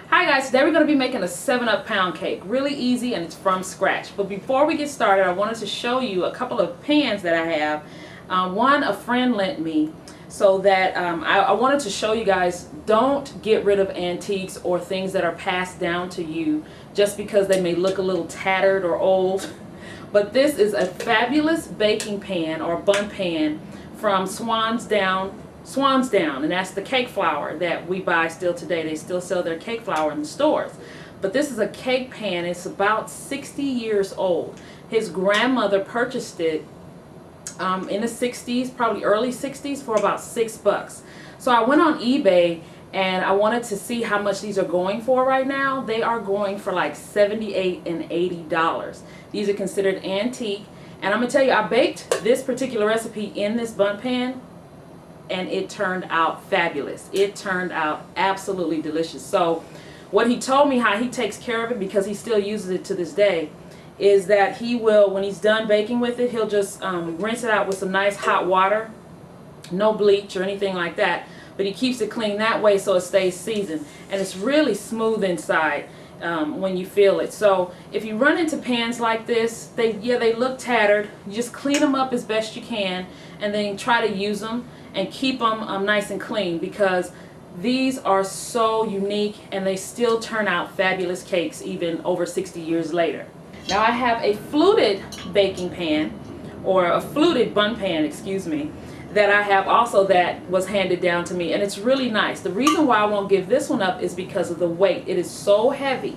Hi guys, today we're going to be making a 7-Up pound cake. Really easy and it's from scratch. But before we get started, I wanted to show you a couple of pans that I have. One a friend lent me, so that I wanted to show you guys, don't get rid of antiques or things that are passed down to you just because they may look a little tattered or old. But this is a fabulous baking pan or bun pan from Swan's Down, and that's the cake flour that we buy still today. They still sell their cake flour in the stores. But this is a cake pan. It's about 60 years old. His grandmother purchased it in the 60s, probably early 60s, for about $6. So I went on eBay and I wanted to see how much these are going for right now. They are going for like $78 and $80. These are considered antique. And I'm going to tell you, I baked this particular recipe in this bun pan and it turned out fabulous. It turned out absolutely delicious. So what he told me how he takes care of it, because he still uses it to this day, is that he will, when he's done baking with it, he'll just rinse it out with some nice hot water, no bleach or anything like that, but he keeps it clean that way so it stays seasoned, and it's really smooth inside when you feel it. So if you run into pans like this, they look tattered. You just clean them up as best you can and then try to use them and keep them nice and clean, because these are so unique and they still turn out fabulous cakes even over 60 years later. Now I have a fluted baking pan, or a fluted bun pan, excuse me, that I have also that was handed down to me, and it's really nice. The reason why I won't give this one up is because of the weight. It is so heavy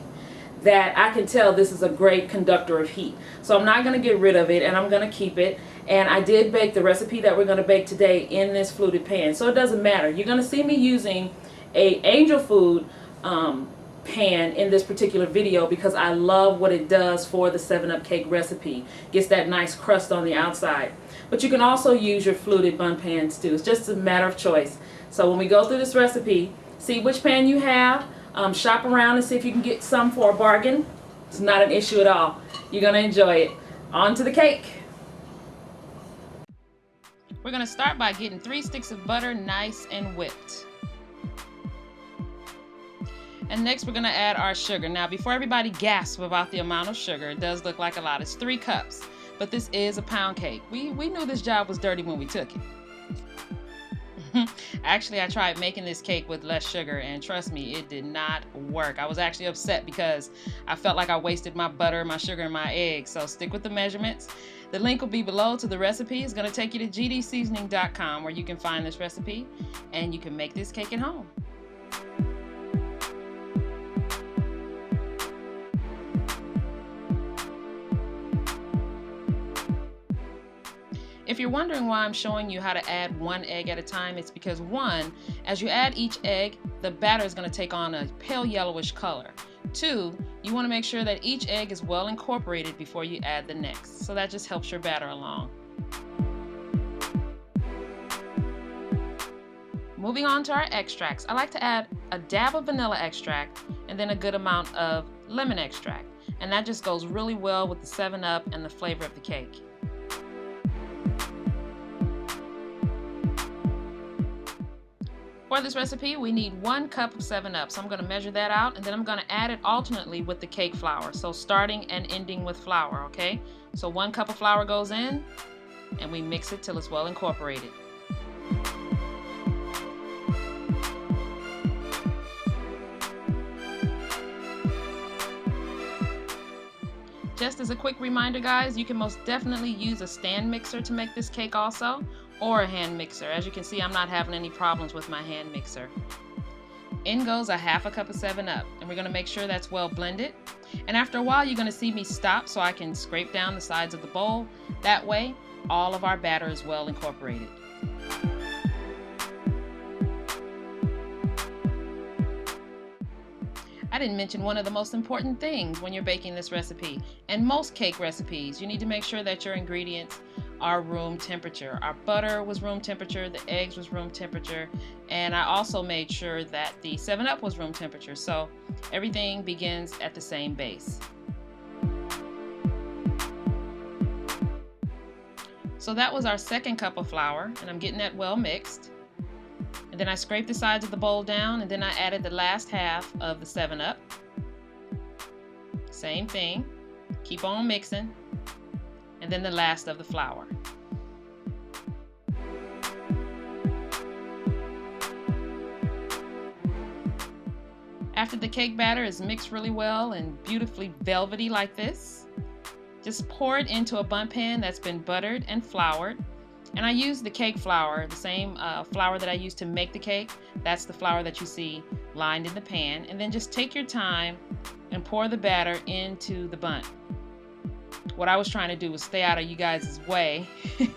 that I can tell this is a great conductor of heat. So I'm not going to get rid of it, and I'm going to keep it. And I did bake the recipe that we're going to bake today in this fluted pan, so it doesn't matter. You're going to see me using a angel food pan in this particular video because I love what it does for the 7-Up cake recipe. Gets that nice crust on the outside. But you can also use your fluted bun pans too. It's just a matter of choice. So when we go through this recipe, see which pan you have, shop around and see if you can get some for a bargain. It's not an issue at all. You're going to enjoy it. On to the cake. We're going to start by getting 3 sticks of butter nice and whipped. And next we're going to add our sugar. Now before everybody gasps about the amount of sugar, it does look like a lot. It's 3 cups, but this is a pound cake. We knew this job was dirty when we took it. Actually, I tried making this cake with less sugar, and trust me, it did not work. I was actually upset because I felt like I wasted my butter, my sugar, and my eggs. So stick with the measurements. The link will be below to the recipe. It's going to take you to gdseasoning.com, where you can find this recipe and you can make this cake at home. If you're wondering why I'm showing you how to add 1 egg at a time, it's because 1, as you add each egg, the batter is going to take on a pale yellowish color. 2, you want to make sure that each egg is well incorporated before you add the next. So that just helps your batter along. Moving on to our extracts, I like to add a dab of vanilla extract and then a good amount of lemon extract. And that just goes really well with the 7-Up and the flavor of the cake. For this recipe, we need 1 cup of 7-Up. So I'm going to measure that out, and then I'm going to add it alternately with the cake flour. So starting and ending with flour, okay? So 1 cup of flour goes in, and we mix it till it's well incorporated. Just as a quick reminder, guys, you can most definitely use a stand mixer to make this cake also, or a hand mixer. As you can see, I'm not having any problems with my hand mixer. In goes a 1/2 cup of 7-Up, and we're going to make sure that's well blended. And after a while, you're going to see me stop so I can scrape down the sides of the bowl. That way, all of our batter is well incorporated. I didn't mention one of the most important things when you're baking this recipe. And most cake recipes, you need to make sure that your ingredients are room temperature. Our butter was room temperature, the eggs was room temperature, and I also made sure that the 7-Up was room temperature. So everything begins at the same base. So that was our 2nd cup of flour, and I'm getting that well mixed. And And then I scraped the sides of the bowl down, and then I added the last half of the 7-Up. Same thing. Keep on mixing. And then the last of the flour. After the cake batter is mixed really well and beautifully velvety like this, just pour it into a bundt pan that's been buttered and floured. And I use the cake flour, the same flour that I used to make the cake. That's the flour that you see lined in the pan. And then just take your time and pour the batter into the bundt. What I was trying to do was stay out of you guys' way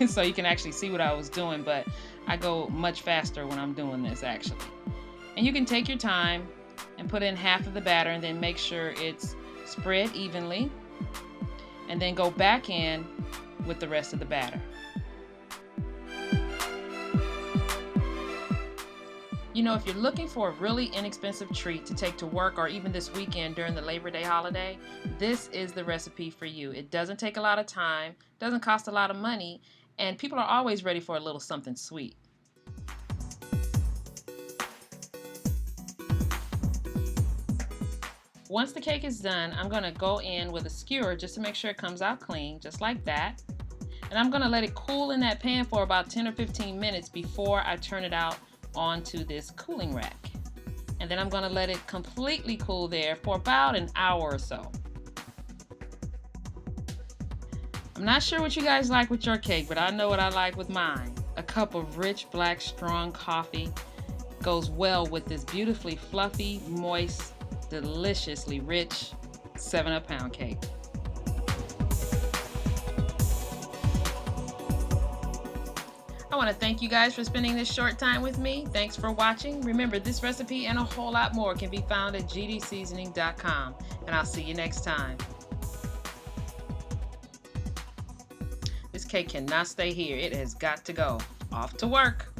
so you can actually see what I was doing, but I go much faster when I'm doing this actually. And you can take your time and put in half of the batter and then make sure it's spread evenly, and then go back in with the rest of the batter. You know, if you're looking for a really inexpensive treat to take to work or even this weekend during the Labor Day holiday, this is the recipe for you. It doesn't take a lot of time, doesn't cost a lot of money, and people are always ready for a little something sweet. Once the cake is done, I'm going to go in with a skewer just to make sure it comes out clean, just like that. And I'm going to let it cool in that pan for about 10 or 15 minutes before I turn it out onto this cooling rack. And then I'm going to let it completely cool there for about an hour or so. I'm not sure what you guys like with your cake, but I know what I like with mine. A cup of rich, black, strong coffee goes well with this beautifully fluffy, moist, deliciously rich 7-Up pound cake. I want to thank you guys for spending this short time with me. Thanks for watching. Remember, this recipe and a whole lot more can be found at gdseasoning.com, and I'll see you next time. This cake cannot stay here. It has got to go. Off to work.